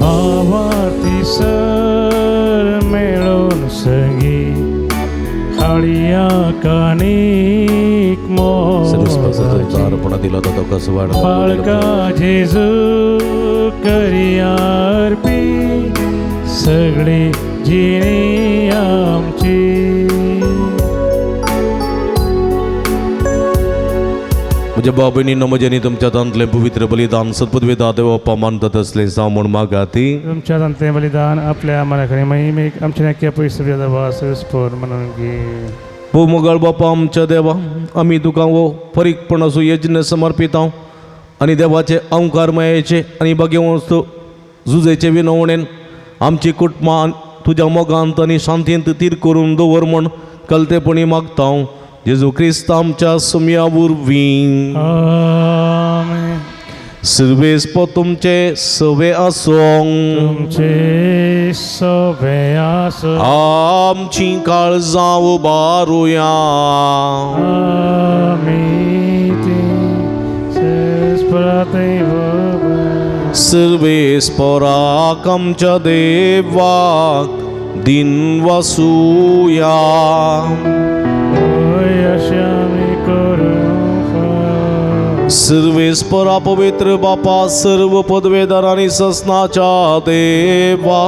भावार्थी सर मेळून संगी हाळिया कानिक सर्वेस्पर्शाचा मोगाची दारपणा दिला तो कसं वाढ बाळका जेजू करियारपी सगळी जिणी आमची. म्हज्या बाबींनी म्हज्यानी तुमच्या तांतलें पवित्र बलिदान सत्पदवेदा देवप्पा मानतात असलें जावं म्हूण मागाती. तुमच्या तांतलें बलिदान आपल्या मनाकडे महिमेक आमच्या नक्या पयस स्फोर म्हणून घे. भोव मोगाळ बापा आमच्या देवा, आमी तुका वो फरीकपणाचो यज्ञ समर्पिता आनी देवाचे अवकारमयाचे आनी बागेवस्त झुजेचे विनवणेन आमची कुटुंबां तुज्या मोगांत आनी शांतींत तीर करून दवर म्हूण कलतेपणी मागता. जेजू क्रिस्त आमच्या सुमया वरवीं. आमेन. सर्वेस्प तुमचे सवे आसूं. तुमचे सवे आसूं. आमची काळजां उबारुया. सर्वेस्पराक आमच्या देवाक दिन वासुया. सर्वेस्परा पवित्र बापा, सर्व पदवेदार आणि ससनाच्या देवा,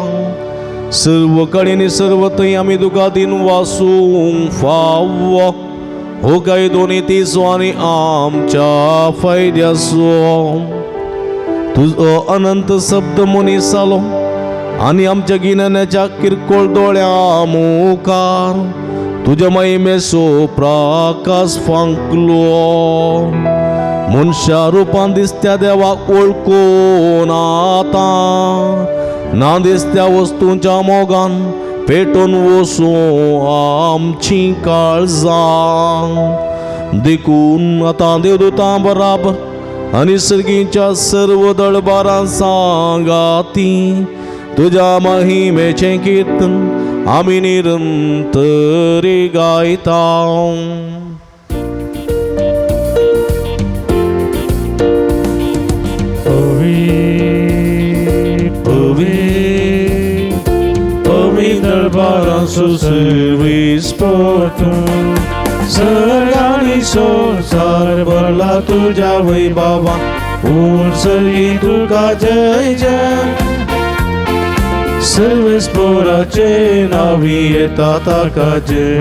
सर्व कडेनी सर्व थंय आमी तुका दिन वासूंक फाव. हो काय दोन्ही तिसो आनी आमच्या फायद्याचो तुजो अनंत शब्द मनीस जालो आनी आमच्या गिन्यानाच्या किरकोळ दोळ्या मुखार तुज्या महिमेचो प्रकाश फांकलो. मनशा रुपान दिसत्या देवाक वळखून आतां ना दिसत्या वस्तूंच्या मोगान पेटून वचूं आमची काळजां. देखून आतां देवदूतां बराबर आनी सर्गीच्या सर्व दळबारां सांगाती तुज्या महिमेचें कीर्तन आमी निरंतरी गायता. दरबारांचो सर्वेस्पतून सर्गांनी संसार भरला तुज्या वैभवा. पूर्ण सर्गी तुका जय जय. सर्वेस्पराचे नावी येता ताका जय.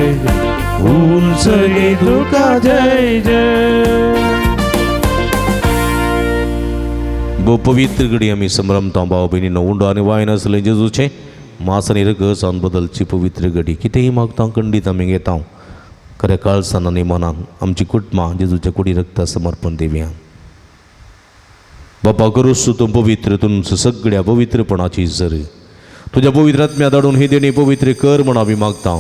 पूर्ण सर्गी तुका जय जय. भोव पवित्र घडी आमी संभ्रमता भाव भयणीनो. उंडो आनी वायन आसलें जेजूचें मास आनी रग जावन बदलची पवित्र घडी कितेंय मागता खंडीत आमी घेता खऱ्या काळसान आनी मनान आमची कुटुंबां जेजूच्या कुडी रक्ता समर्पण दिवया. बापा करूस तूं पवित्र तूं सगळ्या पवित्रपणाची झर तुज्या पवित्र आत्म्या धाडून ही देणी पवित्र कर म्हण आमी मागता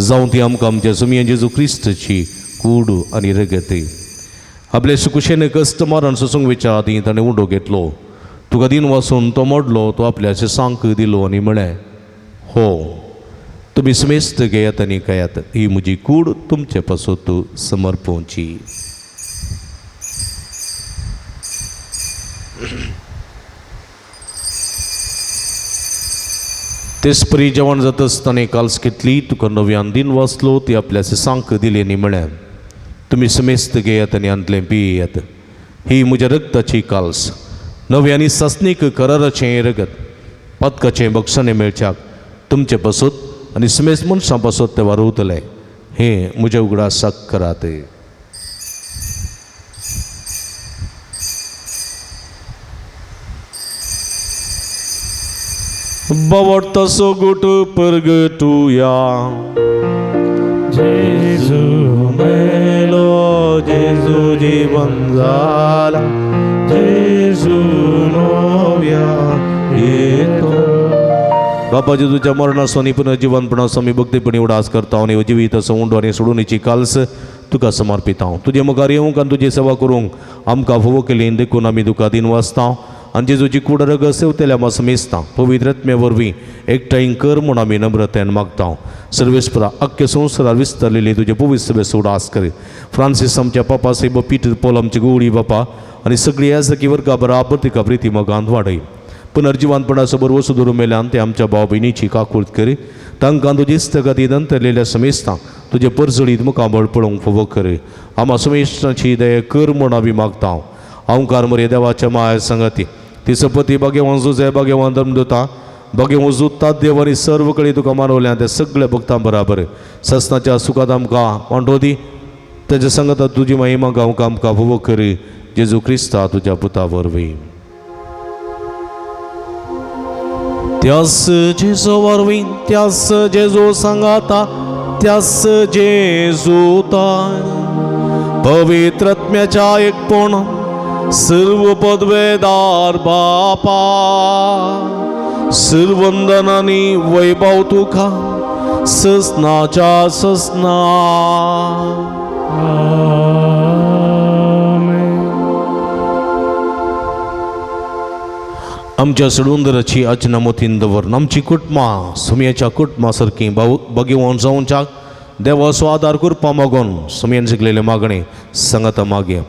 जावं ती आमकां आमच्या सुमया जेजू क्रिस्ताची कूड आनी रगत आपले सुकुशेन कश्ट मारून सोसूंक विचार ताणें उंडो घेतलो तुका दिन वाचून तो मोडलो तो आपल्याचे सांक दिलो आनी म्हळें हो तुमी समेस्त घेयात आनी खायात ही म्हजी कूड तुमचे पासत समर्पोवची. तेच परी जेवण जाता आसतना काल्स घेतली तुका नव्यान दिन वाचलो ती आपल्याचे सांक दिली आनी म्हळें तुमी समेस्त घेयात आनी अंतलें पियेयात ही म्हज्या रक्ताची काल्स नव्यानी सस्नीक कराराचें रगत पदकाचें बक्षणें मेळच्याक तुमचे पासत आनी समेस्त मनशां पासत ते वारवतले हें म्हज्या उगडासाक करात. बावडतासो गोट परगटुया जेजू मेलो जेजू जीवन जाला जेजू नव्या येतो. बापा जेजूच्या मरणासोनी पुनर्जीवनपणास आमी भक्तीपणी उडास करता आनी जिवीत असो उंडो आनी सोडूनीची काल्स तुका समर्पिता तुजे मुखार येवंक आनी तुजी सेवा करूंक आमकां फोव केली देखून आमी तुका दिन वाचता आनी जेजूची कूड रग सेवतेल्या मास मेजता पवित्र आत्म्या वरवीं एकठांय कर म्हूण आमी नम्रतेन मागता. सर्वेस्परा अख्ख्या संवसारार विस्तारलेली तुजे पवित्र सभेचो उडास कर. फ्रांसीस आमच्या पापा सेब पीटर पॉल आमचे गवळी बापा आनी सगळी याजकी वर्गा बराबर तिका प्रिती मोगांत वाडय. पुनर्जीवनपणाचो बरोबर सुदूर मेल्यान ते आमच्या भाव भयणीची काकूळट कर तांकां तुजी इस्तगतीन अंतरलेल्या समेस्तां तुजे परजळीत मुखार बळ पळोवंक फोव कर. आम्हा समेस्तांची दया कर म्हूण आमी मागता. अवंकार मरे देवाच्या माया संगती ती सपती भाग्यवान जुजे भाग्यवान धर्मदूता भाग्यवान जुतात देव आनी सर्व कडेन तुका मानवल्या त्या सगळ्या भक्तां बराबर ससनाच्या सुखात आमकां वांटो दी तेज्या संगता तुजी महिमा गावंक आमकां फोव कर जेजू क्रिस्ता तुज्या पुता वरवीं. त्यास जेजू वरवीं त्यास जेजू सांगाता त्यास जेजूता पवित्र आत्म्याच्या एकपण सर्व पदवेदार बापा सर्वंदन आनी वैभव तुका ससनाच्या ससना आमच्या सडुंदराची अचना मोतीन दवरून आमची कुटुंबां सुमयाच्या कुटुंबा सारकी भगिवून जावच्याक देवाचो आदार करपा मागून सुमयेन शिकलेले मागणे सांगता मागे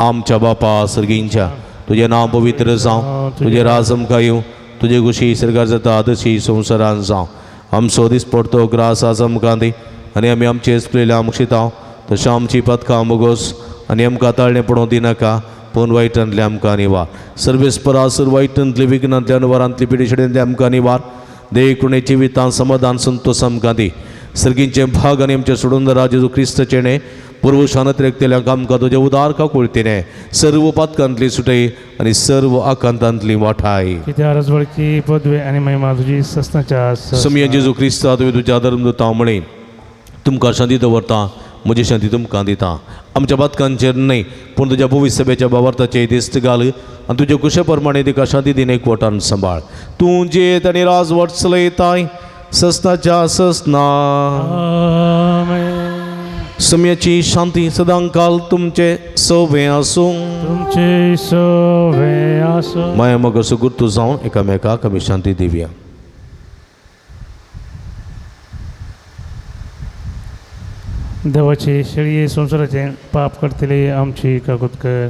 आमच्या बापा सर्गींच्या तुझे नांव पवित्र जावं तुझे राज आमकां येवं तुझे कुशी सरकार जाता तशी संवसारान जावं आमचो दीस पडतो ग्रास आज आमकां दी आनी आमी आमचे चुकलेले आमकां शिताव तशें आमची पथकां मोगोस आनी आमकां ताळणें पडोवं दिनाका पूण वायटांतले आमकां निवार सर्वेस्परा सर्व वायटांतले विघ्नांतल्या अनुवारांतली पिडेशडेंतले आमकां निवार देवकुणे जिवितांत समाधान संतोश आमकां दी सर्गींचे भाग आनी आमचे सोडून जेजू क्रिस्ताचेणे पुर्वशानत रेखतेल्यांक आमकां तुजे उदार काकुळतीने सर्व पातकांतली सुटय आनी सर्व आकांतांतली वाठाय कित्याक राजवडकी पदवे आनी महिमा तुजी ससनाच्या सुमया जेजू क्रिस्ता तुवें तुज्या धर्मदूतां म्हणें तुमकां शांती दवरता म्हजी शांती तुमकां दिता आमच्या पातकांचेर न्हय पूण तुज्या पवित्र सभेच्या भावार्थाचे दिश्ट घाल आनी तुजे कुशे प्रमाणे तिका शांती दिन एकवटान सांबाळ तूं जेत आनी राजवट चलयताय ससनाच्या ससना सुमयाची शांती सदांकाल तुमचे सोबे आसूं तुमचे सोबे आसूं माया मोगाचो गुर्तू जावन एकामेकाक आमी शांती दिवया. देवाची शिळये संवसाराचे पाप करतले आमची काकूत कर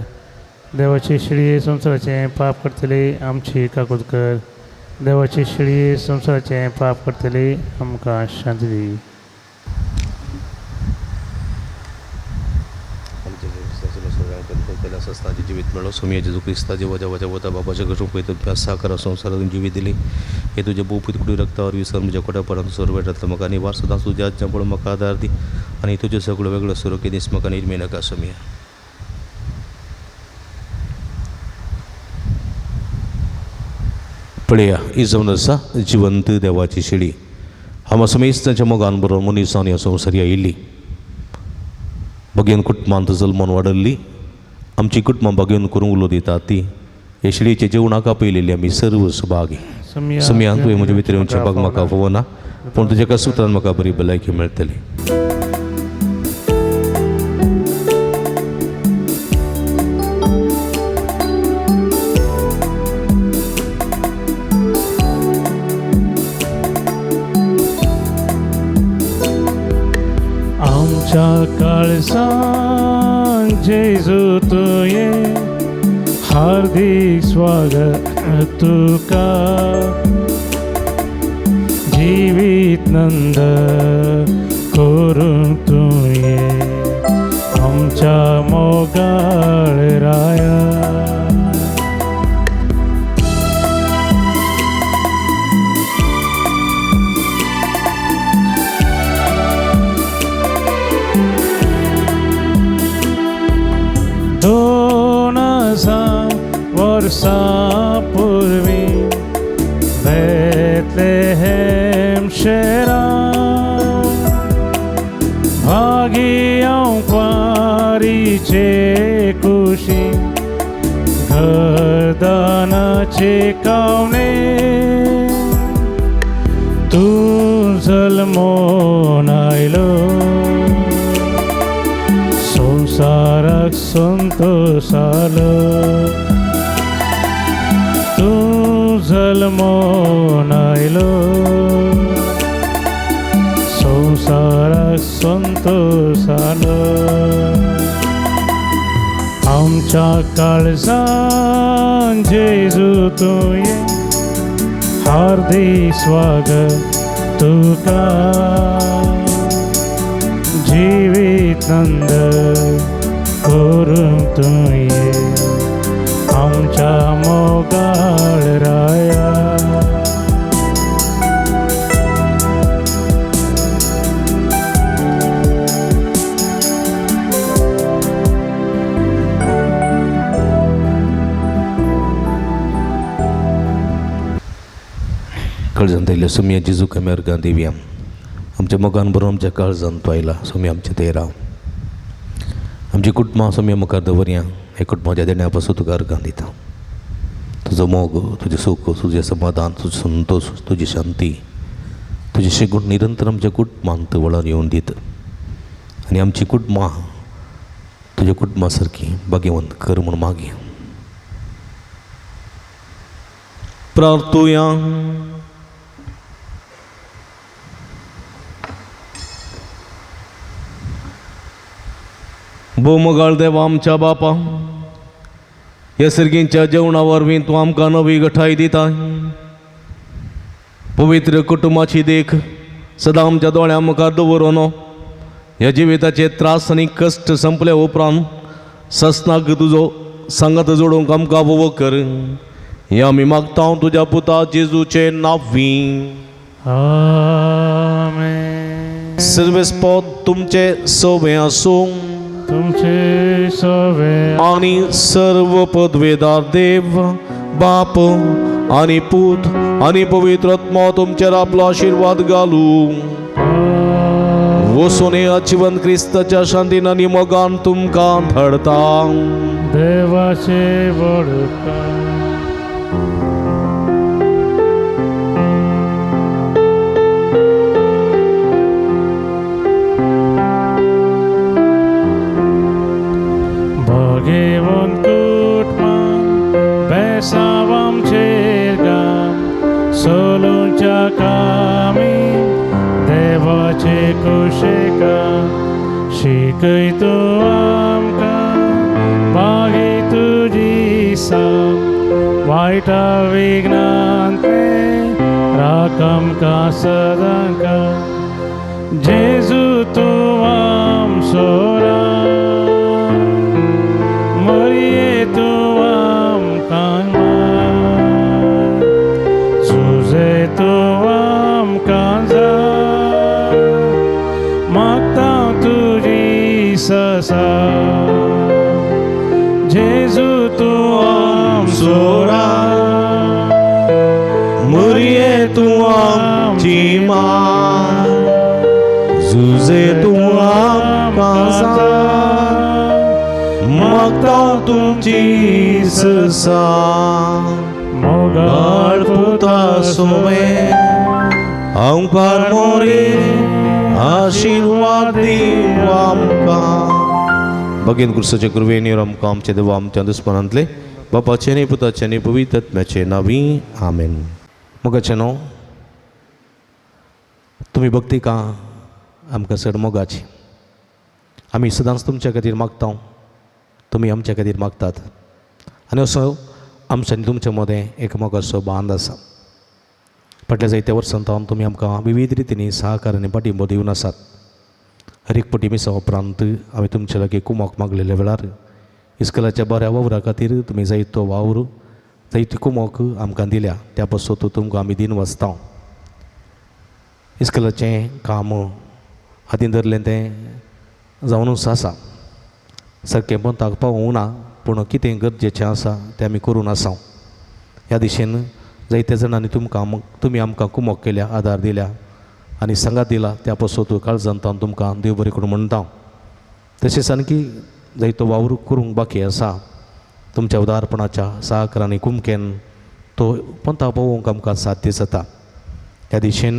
देवाची शिळये संवसाराचे पाप करतले आमची काकूत कर देवाची शिळये संवसाराचे पाप करतले आमकां शांती दी. सस्ताची जिवीत मेळो सुमया जेजू क्रिस्ताचे वजा वजा वता बापाच्या घरून पळयता अभ्यास साकर संवसारातून जिवीत दिली हे तुझे भोवपीत कुडी रक्तावर विसर म्हज्या कोट्यापर्यंत सोर भेटतलो म्हाका निवार सदां तुज्या आज्ञा पळोवन म्हाका आदार दी आनी तुज्यो सगळो वेगळो सुरकी दीस म्हाका निर्मी नाका सुमया. पळया ही जावन आसा जिवंत देवाची शिडी हांव समेस्तांच्या मोगान बरोबर मनीसांनी ह्या संवसारी आयिल्ली भगेन कुटुंबांत जल्मोन वाडल्ली आमची कुटुंबां भगेन करूंक उलो दिता ती हे शिडीचे जेवणाका पयलेली आमी सर्व सुभागी समयान तुवें म्हजे भितर येवचें भाग म्हाका फोवना पूण तुज्या एका सुत्रान म्हाका बरी भलायकी मेळटली आमच्या काळजांत जेजू तुये हार्दिक स्वागत तुका जिवीत नंद करूंक तुये आमच्या मोगाळ राया वर्सां पूर्वी बेथलेहेम शहरांत भागी हांव वारीचे कुशी घरदानाचे कावणे तूं जल्मोन आयलो संसाराक संतोषालो तूं जल्मोन आयलो संसाराक संतोषालो आमच्या काळजांत जेजू तुये हार्दिक स्वागत तुका जिवीत नंद करूंक तुये आमच्या मोगाळ राया काळजांत आयल्या सुमिया जेजू कम्यार गांधीव्याम आमच्या मोगान बरोबर आमच्या काळजांत तो आयला सुमिया आमचे ते राव आमची कुटुंबां सुमिया मुखार दवरया हे कुटुंबाच्या देण्या पासून तुका अर्गां दिता तुजो मोग तुजें सुख तुजें समाधान तुजें संतोष तुजी शांती तुजें शेगूण निरंतर आमच्या कुटुंबांत वळोन येवन दीत आनी आमची कुटुंबां तुज्या कुटुंबा सारकी भाग्यवंत कर म्हूण मागया प्रार्थुया भोवमोगाळ देवा आमच्या बापा ह्या सर्गींच्या जेवणा वरवीं तूं आमकां नवी घटाय दिताय पवित्र कुटुंबाची देख सदां आमच्या दोळ्यां मुखार दवरून ह्या जिविताचे त्रास आनी कश्ट संपले उपरांत ससनाक तुजो सांगात जोडूंक आमकां वोवो कर हें आमी मागता तुज्या पुता जेजूचे नांवीं आमेन सर्वेस्पद तुमचे सोबे आसूं तुमचे सवे आणि सर्व पदवेदार देव बाप आणि पूत आणि पवित्र आत्मा तुमचेर आपलो आशीर्वाद घालू वचून जिवंत क्रिस्ताच्या शांतीन आनी मोगान तुमकां धाडता देवाचे बळकां भगेवन कुटुंबां बेसांव आमचेर गाम सोलूच्या कामी देवाचे कुशेकां शिकय तूं आमकां मागी तुजी साम वायटा विघ्नान ते राख आमकां सदांकां जेजू तूं आमचो मरिये तूं आमकां माय झुजे तूं आमकां जाय मागता तुजी ससा जेजू तूं आमचो तूं आमची मां, झुजे तूं आमकां सांग, मागता तुमची सां, मोगाळ पुता सोमे आमकां मोरे आशीर्वाद दीव आमकां. भगीन क्रिस्ताचे कृपेन आमकां आमचे देवा आमच्या दुस्मनांतले बापाचे आनी पुताचे आनी पवित्र आत्म्याचे नांवी आमेन. मोगाचे न्हू, तुमी भक्ती का आमकां चड मोगाची. आमी सदांच तुमच्या खातीर मागता, तुमी आमच्या खातीर मागतात, आनी असो आमच्या आनी तुमच्या मदें एक मोगाचो बांद आसा. फाटल्या जायत्या वर्सांत तुमी आमकां विविध रितींनी सहकार आनी पाठिंबो दिवन आसात. हर एक पटी मिसा उपरांत हांवें तुमचे लागीं कुमोक मागलेल्या वेळार इस्कलाच्या बऱ्या वावरा खातीर तुमी जायतो वावर जायती कुमोक आमकां दिल्या, त्या पासून तुमकां आमी दिन वाचता. इस्कलाचें काम हातीन धरलें तें जावनूच आसा, सारकें पंथाक पावूंक ना, पूण कितें गरजेचें आसा तें आमी करून आसा. ह्या दिशेन जायत्या जाणांनी तुमी आमकां कुमोक केल्या, आदार दिल्या आनी सांगात दिला, त्या पासून काळजांत तुमकां देव बरें करून म्हणटा. तशेंच आणकी जायतो वावर करूंक बाकी आसा. तुमच्या उदारपणाच्या सहकारांनी कुमकेन तो पंथा पावोवंक आमकां साध्य जाता. ह्या दिशेन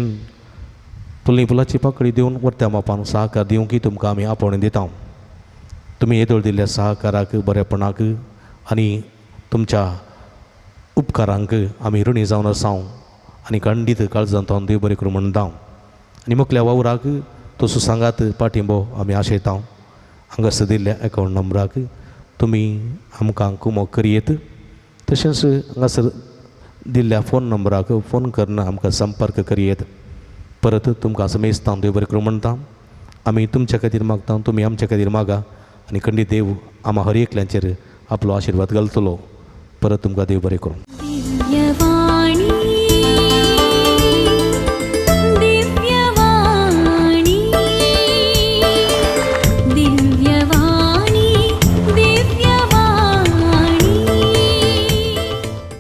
फुलनी फुलाची पाकळी दिवन वर्त्या मापान सहकार दिवंक तुमकां आमी आपोवणें दिता. तुमी येदोळ दिल्ल्या सहकाराक, बरेपणाक आनी तुमच्या उपकारांक आमी ऋणी जावन आसा आनी खंडीत काळजांत देव बरें करून म्हणटा. आनी मुखल्या वावराक तो सुसांगात पाठिंबो आमी आशयता. हांगासर दिल्ल्या अकावंट नंबराक तुमी आमकां कुमोक करियेत. तशेंच हांगासर दिल्ल्या फोन नंबराक फोन करून आमकां संपर्क करियेत. परत तुमकां समेस्तां देव बरें करून म्हणटा. आमी तुमच्या खातीर मागता, तुमी आमच्या खातीर मागा आनी खंडीत देव आम्हा हर एकल्यांचेर आपलो आशिर्वाद घालतलो. परत तुमकां देव बरें करूं.